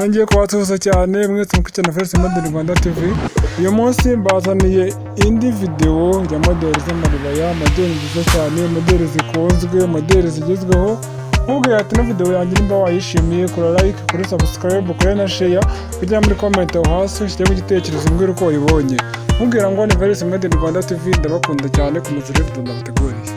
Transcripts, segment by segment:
ngiye kubatuza cyane mwese mukurikirana Voice Modern Rwanda TV. Uyu munsi mbazaniye indi video ya modeli z'amaribaya, modeli nziza cyane, modeli zikunzwe, modeli zigezweho. Nkubwira ati no video yanjye nimba wayishimiye, kora like, kora subscribe, kora na share, kujya muri comment aho hasi ushyiremo igitekerezo mbwira uko wayibonye. Nkubwira ngo ni Voice Modern Rwanda TV, ndabakunda cyane ku muzire video ndabateguriye.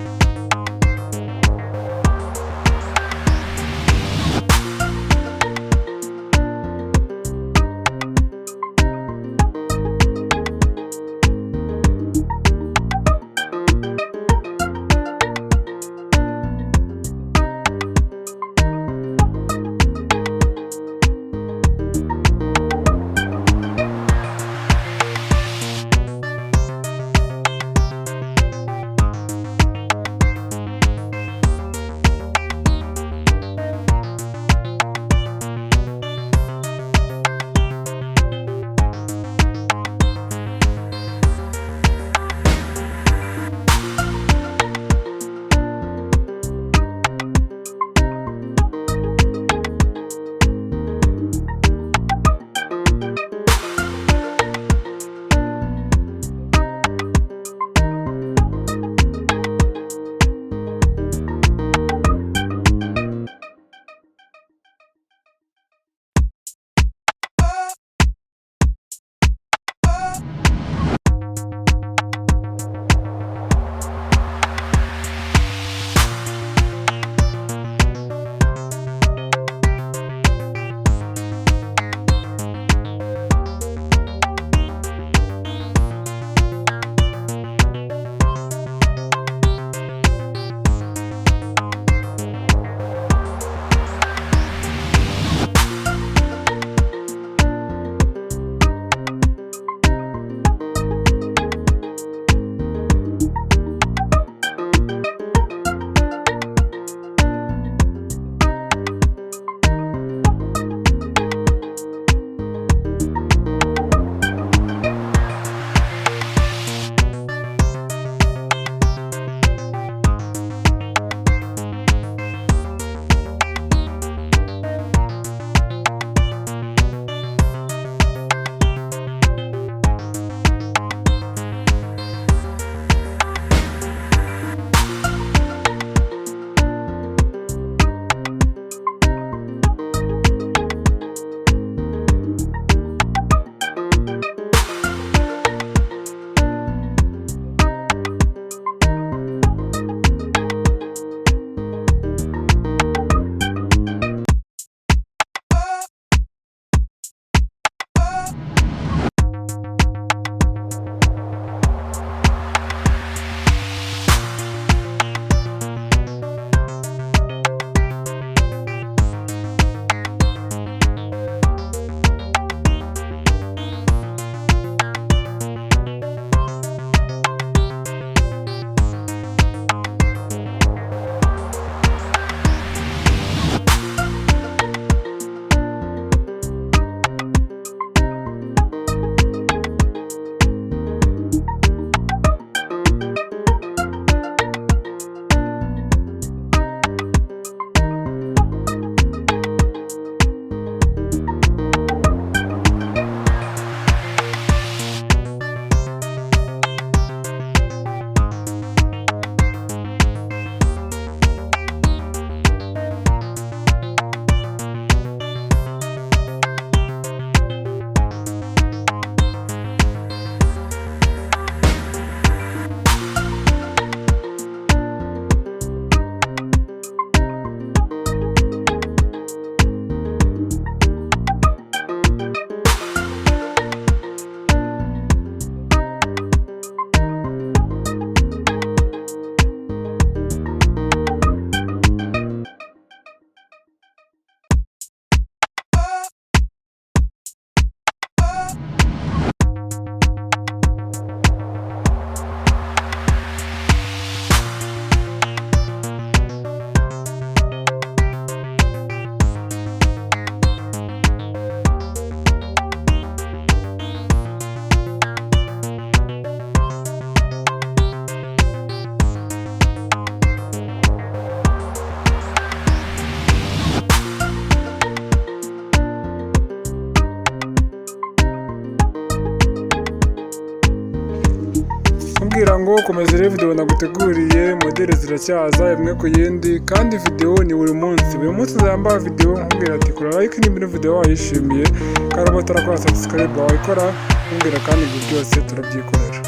ngo komeza rero video naguteguriye, modeli ziracyaza imwe ku yindi, kandi video ni buri munsi nzamba video nkubwira ati kora like niba video wayishimiye, kandi utarakora subscribe wayikora, nkubwira kandi ibyo byose turabyikorera.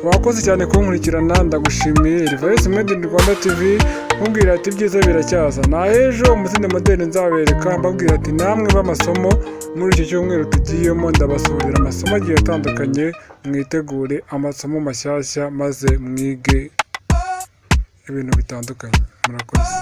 wakoze cyane kunkurikirana, ndagushimiye. Reverse Made in Rwanda TV nkubwira ati ibyiza biracyaza. Na ejo umuzindi modeli nzabereka mbabwira ati namwe b'amasomo muri iki cyumweru tugiyemo ndabasohorera amasomo agiye atandukanye, mwitegure amasomo mashyashya maze mwige. ibintu bitandukanye. Murakoze.